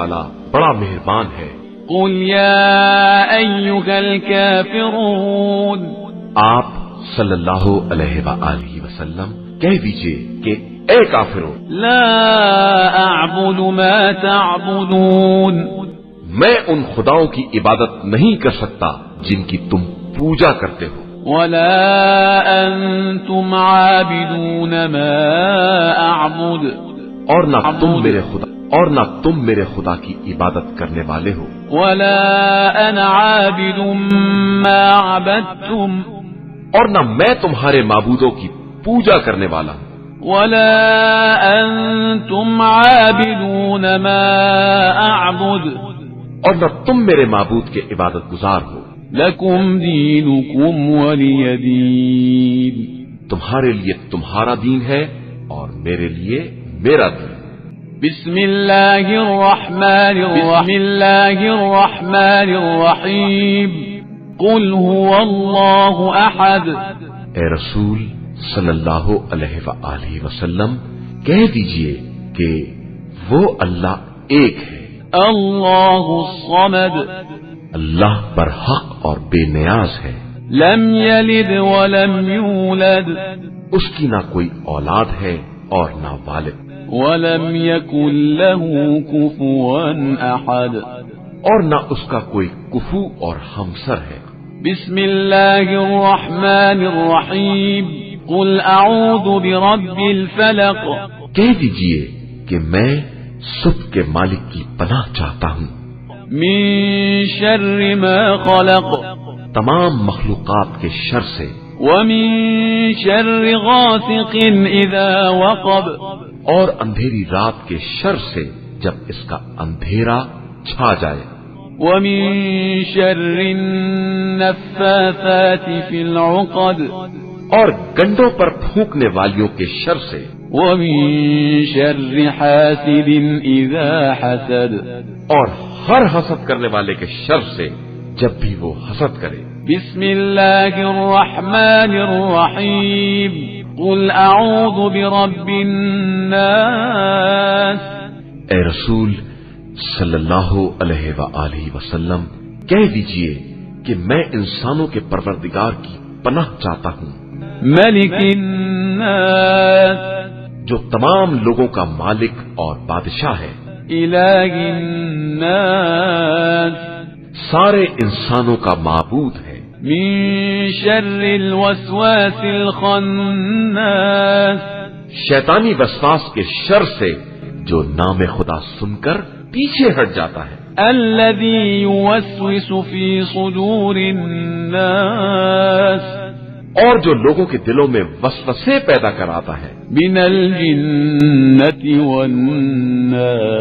والا بڑا مہربان ہے۔ قل یا ایھا الکافرون، آپ صلی اللہ علیہ وآلہ وسلم کہہ دیجئے کہ اے کافروں، لا اعبد ما تعبدون، میں ان خداؤں کی عبادت نہیں کر سکتا جن کی تم پوجا کرتے ہو، ولا انتم عابدون ما اعبد، اور نہ تم میرے خدا کی عبادت کرنے والے ہو، ولا انا عابد ما عبدتم، اور نہ میں تمہارے معبودوں کی پوجا کرنے والا ہوں، ولا انتم عابدون ما اعبد، اور نہ تم میرے معبود کے عبادت گزار ہو، لکم دینکم ولی دین، تمہارے لیے تمہارا دین ہے اور میرے لیے میرا دین۔ بسم اللہ الرحمن الرحیم، قل هو اللہ احد، اے رسول صلی اللہ علیہ وآلہ وسلم کہہ دیجئے کہ وہ اللہ ایک ہے، اللہ الصمد، اللہ برحق اور بے نیاز ہے، لم یلد ولم یولد، اس کی نہ کوئی اولاد ہے اور نہ والد، ولم یکن له کفوا احد، اور نہ اس کا کوئی کفو اور ہمسر ہے۔ بسم اللہ الرحمن الرحیم، قل اعوذ برب الفلق، کہہ دیجئے کہ میں صبح کے مالک کی پناہ چاہتا ہوں، من شر ما خلق، تمام مخلوقات کے شر سے، ومن شر غاسق اذا وقب، اور اندھیری رات کے شر سے جب اس کا اندھیرا چھا جائے، ومن شر النفاثات فی العقد، اور گنڈوں پر پھونکنے والیوں کے شر سے، ومن شر حاسد اذا حسد، اور ہر حسد کرنے والے کے شر سے جب بھی وہ حسد کرے۔ بسم اللہ الرحمن الرحیم، قل اعوذ برب الناس، اے رسول صلی اللہ علیہ وآلہ وسلم کہہ دیجئے کہ میں انسانوں کے پروردگار کی پناہ چاہتا ہوں، ملک الناس، جو تمام لوگوں کا مالک اور بادشاہ ہے، الہ الناس، سارے انسانوں کا معبود ہے، من شر الوسواس الخناس، شیطانی وسواس کے شر سے جو نام خدا سن کر پیچھے ہٹ جاتا ہے، الذي يوسوس في صدور الناس، اور جو لوگوں کے دلوں میں وسوسے پیدا کراتا ہے، من الجنة والناس۔